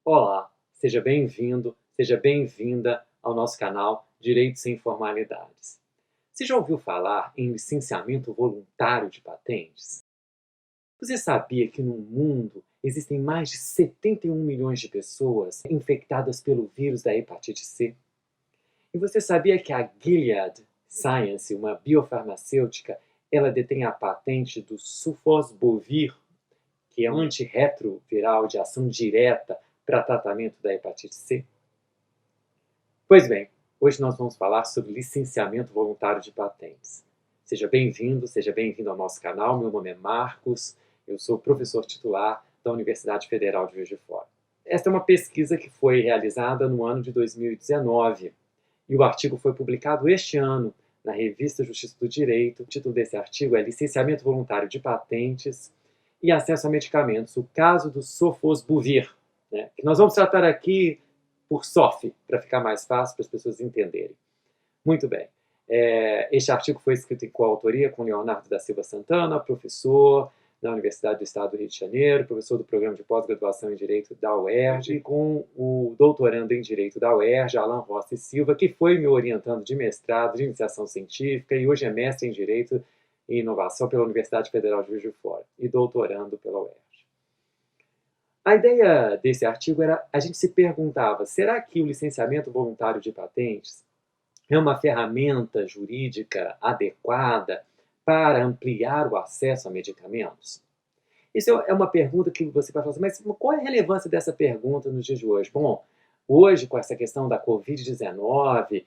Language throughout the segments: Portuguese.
Olá, seja bem-vindo, seja bem-vinda ao nosso canal Direito Sem Formalidades. Você já ouviu falar em licenciamento voluntário de patentes? Você sabia que no mundo existem mais de 71 milhões de pessoas infectadas pelo vírus da hepatite C? E você sabia que a Gilead Science, uma biofarmacêutica, ela detém a patente do Sofosbuvir, que é um antirretroviral de ação direta para tratamento da hepatite C? Pois bem, hoje nós vamos falar sobre licenciamento voluntário de patentes. Seja bem-vindo ao nosso canal. Meu nome é Marcos, eu sou professor titular da Universidade Federal de Juiz de Fora. Esta é uma pesquisa que foi realizada no ano de 2019 e o artigo foi publicado este ano na revista Justiça do Direito. O título desse artigo é Licenciamento Voluntário de Patentes e Acesso a Medicamentos, o caso do Sofosbuvir, né, que nós vamos tratar aqui por SOF, para ficar mais fácil para as pessoas entenderem. Muito bem. Este artigo foi escrito em coautoria com Leonardo da Silva Santana, professor na Universidade do Estado do Rio de Janeiro, professor do Programa de Pós-Graduação em Direito da UERJ, e com o doutorando em Direito da UERJ, Alan Rossi Silva, que foi me orientando de mestrado, de iniciação científica, e hoje é mestre em Direito e Inovação pela Universidade Federal de Juiz de Fora, e doutorando pela UERJ. A ideia desse artigo era, a gente se perguntava, será que o licenciamento voluntário de patentes é uma ferramenta jurídica adequada para ampliar o acesso a medicamentos? Isso é uma pergunta que você vai falar assim, mas qual é a relevância dessa pergunta nos dias de hoje? Bom, hoje com essa questão da Covid-19,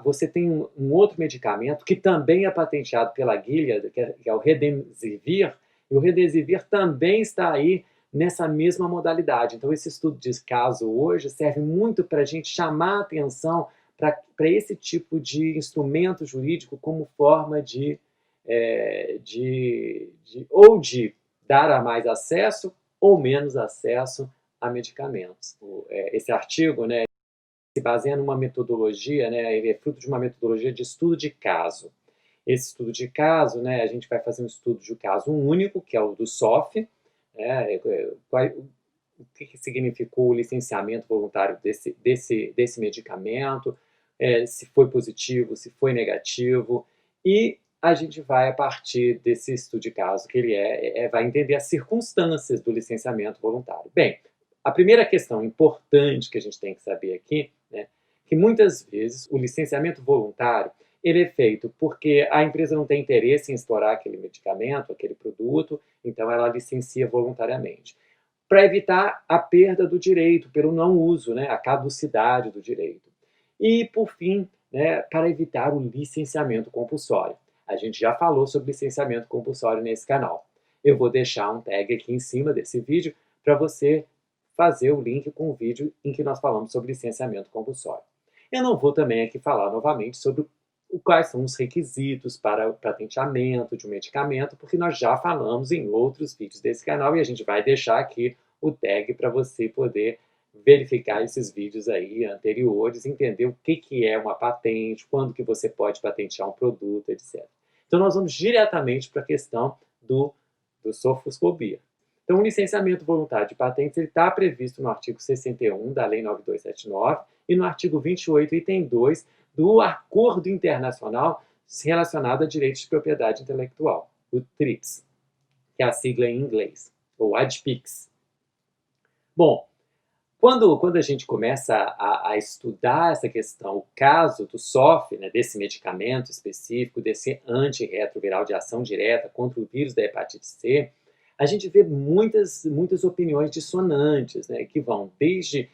você tem um outro medicamento que também é patenteado pela Gilead, que é o Remdesivir, e o Remdesivir também está aí nessa mesma modalidade. Então, esse estudo de caso hoje serve muito para a gente chamar a atenção para esse tipo de instrumento jurídico como forma ou de dar a mais acesso ou menos acesso a medicamentos. Esse artigo, né, se baseia numa metodologia, né, ele é fruto de uma metodologia de estudo de caso. Esse estudo de caso, né, a gente vai fazer um estudo de caso único, que é o do SOF, né, o que significou o licenciamento voluntário desse medicamento, se foi positivo, se foi negativo, e a gente vai, a partir desse estudo de caso, que ele vai entender as circunstâncias do licenciamento voluntário. Bem, a primeira questão importante que a gente tem que saber aqui, né, que muitas vezes o licenciamento voluntário ele é feito porque a empresa não tem interesse em explorar aquele medicamento, aquele produto, então ela licencia voluntariamente. Para evitar a perda do direito pelo não uso, né, a caducidade do direito. E, por fim, né, para evitar o licenciamento compulsório. A gente já falou sobre licenciamento compulsório nesse canal. Eu vou deixar um tag aqui em cima desse vídeo para você fazer o link com o vídeo em que nós falamos sobre licenciamento compulsório. Eu não vou também aqui falar novamente sobre quais são os requisitos para o patenteamento de um medicamento, porque nós já falamos em outros vídeos desse canal e a gente vai deixar aqui o tag para você poder verificar esses vídeos aí anteriores, entender o que é uma patente, quando que você pode patentear um produto, etc. Então nós vamos diretamente para a questão do sofosbuvir. Então, o licenciamento voluntário de patentes está previsto no artigo 61 da Lei 9279 e no artigo 28, item 2, do Acordo Internacional relacionado a direitos de propriedade intelectual, o TRIPS, que é a sigla em inglês, ou ADPICS. Bom, quando a gente começa a estudar essa questão, o caso do SOF, né, desse medicamento específico, desse antirretroviral de ação direta contra o vírus da hepatite C, a gente vê muitas opiniões dissonantes, né, que vão desde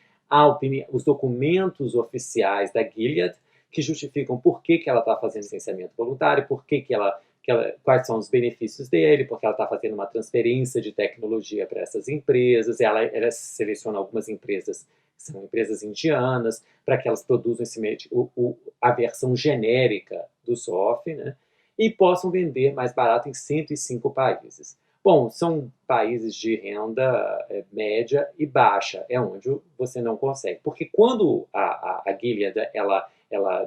os documentos oficiais da Gilead, que justificam por que ela está fazendo licenciamento voluntário, quais são os benefícios dele, porque ela está fazendo uma transferência de tecnologia para essas empresas, ela seleciona algumas empresas, que são empresas indianas, para que elas produzam a versão genérica do SOF, né, e possam vender mais barato em 105 países. Bom, são países de renda média e baixa, é onde você não consegue. Porque quando a Gilead,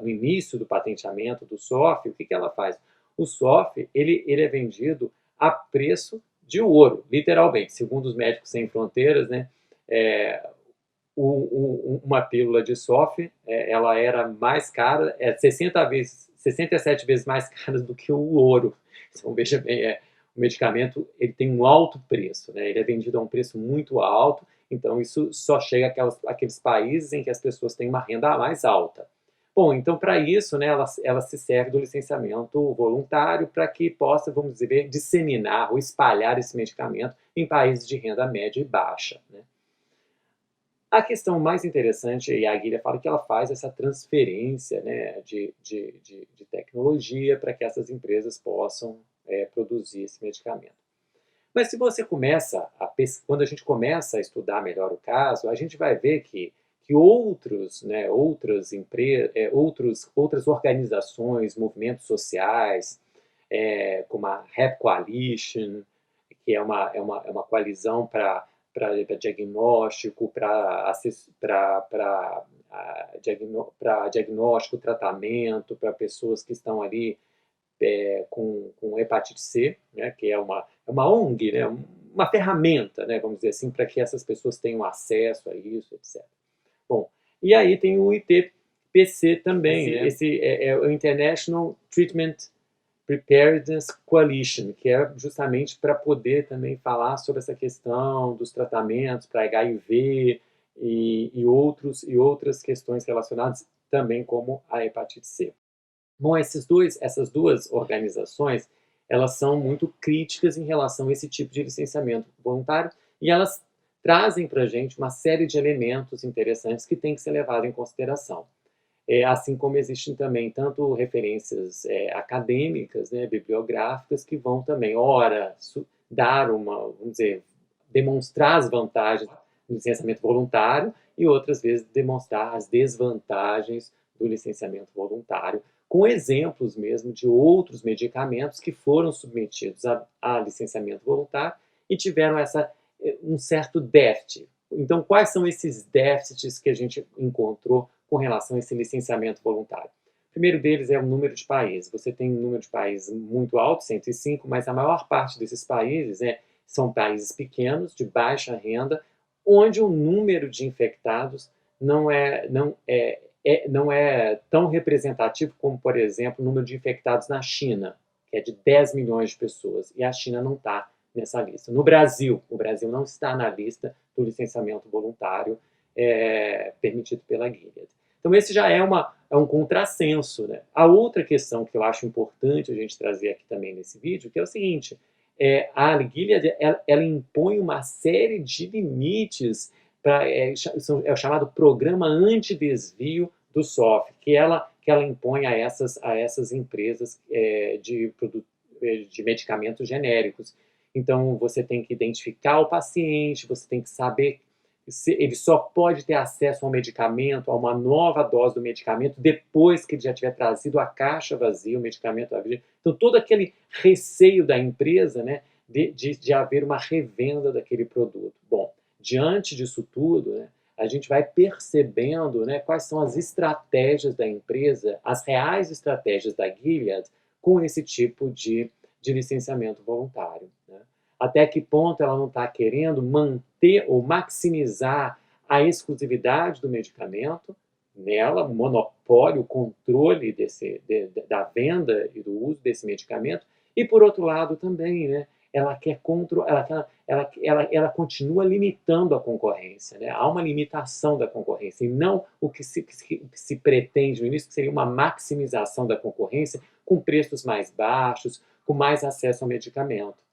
no início do patenteamento do SOF, o que ela faz? O SOF ele é vendido a preço de ouro, literalmente. Segundo os Médicos Sem Fronteiras, né, uma pílula de SOF, ela era mais cara, 67 vezes mais cara do que o ouro. Então, veja bem, o medicamento ele tem um alto preço, né? Ele é vendido a um preço muito alto, então isso só chega àqueles países em que as pessoas têm uma renda mais alta. Bom, então para isso, né, ela se serve do licenciamento voluntário para que possa, vamos dizer, disseminar ou espalhar esse medicamento em países de renda média e baixa, né? A questão mais interessante, e a Guilha fala que ela faz essa transferência, né, de tecnologia para que essas empresas possam produzir esse medicamento. Mas se você quando a gente começa a estudar melhor o caso, a gente vai ver que outros, né, outras organizações, movimentos sociais, como a Rap Coalition, que é uma coalizão para diagnóstico, para diagnóstico, tratamento, para pessoas que estão ali com hepatite C, né, que é uma ONG, né, uma ferramenta, né, vamos dizer assim, para que essas pessoas tenham acesso a isso, etc. Bom, e aí tem o ITPC também, né? Esse é o International Treatment Preparedness Coalition, que é justamente para poder também falar sobre essa questão dos tratamentos para HIV e outras questões relacionadas também como a hepatite C. Bom, essas duas organizações, elas são muito críticas em relação a esse tipo de licenciamento voluntário e elas trazem para a gente uma série de elementos interessantes que tem que ser levado em consideração. Assim como existem também tanto referências acadêmicas, né, bibliográficas, que vão também, ora, dar vamos dizer, demonstrar as vantagens do licenciamento voluntário e outras vezes demonstrar as desvantagens do licenciamento voluntário, com exemplos mesmo de outros medicamentos que foram submetidos a licenciamento voluntário e tiveram um certo déficit. Então, quais são esses déficits que a gente encontrou com relação a esse licenciamento voluntário? O primeiro deles é o número de países. Você tem um número de países muito alto, 105, mas a maior parte desses países são países pequenos, de baixa renda, onde o número de infectados não é tão representativo como, por exemplo, o número de infectados na China, que é de 10 milhões de pessoas, e a China não está nessa lista. No Brasil, o Brasil não está na lista do licenciamento voluntário permitido pela Gilead. Então, esse já é um contrassenso, né? A outra questão que eu acho importante a gente trazer aqui também nesse vídeo, que é o seguinte, a Gilead ela impõe uma série de limites é o chamado programa antidesvio do SOF, que ela impõe a essas empresas de medicamentos genéricos. Então, você tem que identificar o paciente, você tem que saber se ele só pode ter acesso ao medicamento, a uma nova dose do medicamento, depois que ele já tiver trazido a caixa vazia, o medicamento vazio. Então, todo aquele receio da empresa, né, de haver uma revenda daquele produto. Bom, diante disso tudo, né, a gente vai percebendo, né, quais são as estratégias da empresa, as reais estratégias da Gilead com esse tipo de licenciamento voluntário, né? Até que ponto ela não está querendo manter ou maximizar a exclusividade do medicamento nela, o monopólio, o controle da venda e do uso desse medicamento, e por outro lado também, né, ela continua limitando a concorrência, né? Há uma limitação da concorrência e não o que se pretende no início, que seria uma maximização da concorrência com preços mais baixos, com mais acesso ao medicamento.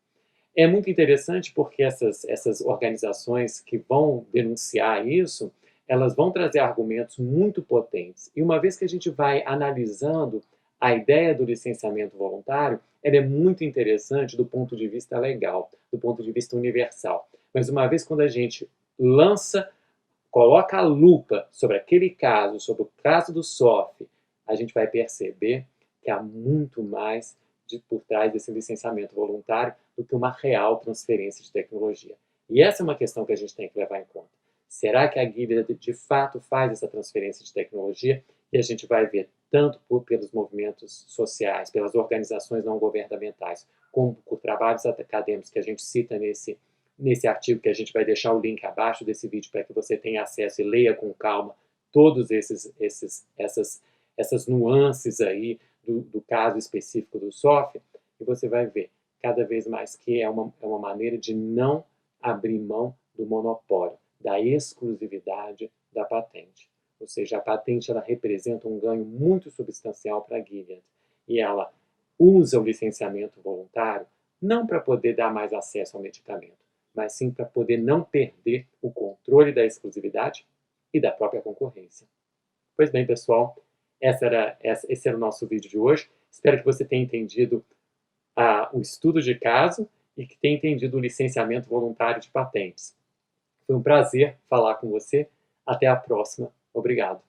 É muito interessante porque essas organizações que vão denunciar isso, elas vão trazer argumentos muito potentes. E uma vez que a gente vai analisando a ideia do licenciamento voluntário, ela é muito interessante do ponto de vista legal, do ponto de vista universal. Mas uma vez quando a gente coloca a lupa sobre aquele caso, sobre o caso do SOF, a gente vai perceber que há muito mais por trás desse licenciamento voluntário do que uma real transferência de tecnologia. E essa é uma questão que a gente tem que levar em conta. Será que a Gilead de fato faz essa transferência de tecnologia? E a gente vai ver tanto pelos movimentos sociais, pelas organizações não governamentais, como por trabalhos acadêmicos que a gente cita nesse artigo, que a gente vai deixar o link abaixo desse vídeo para que você tenha acesso e leia com calma todos essas nuances aí do caso específico do software, e você vai ver cada vez mais que é uma maneira de não abrir mão do monopólio, da exclusividade da patente. Ou seja, a patente ela representa um ganho muito substancial para a Gilead, e ela usa o licenciamento voluntário não para poder dar mais acesso ao medicamento, mas sim para poder não perder o controle da exclusividade e da própria concorrência. Pois bem, pessoal, esse era o nosso vídeo de hoje. Espero que você tenha entendido o estudo de caso e que tenha entendido o licenciamento voluntário de patentes. Foi um prazer falar com você. Até a próxima. Obrigado.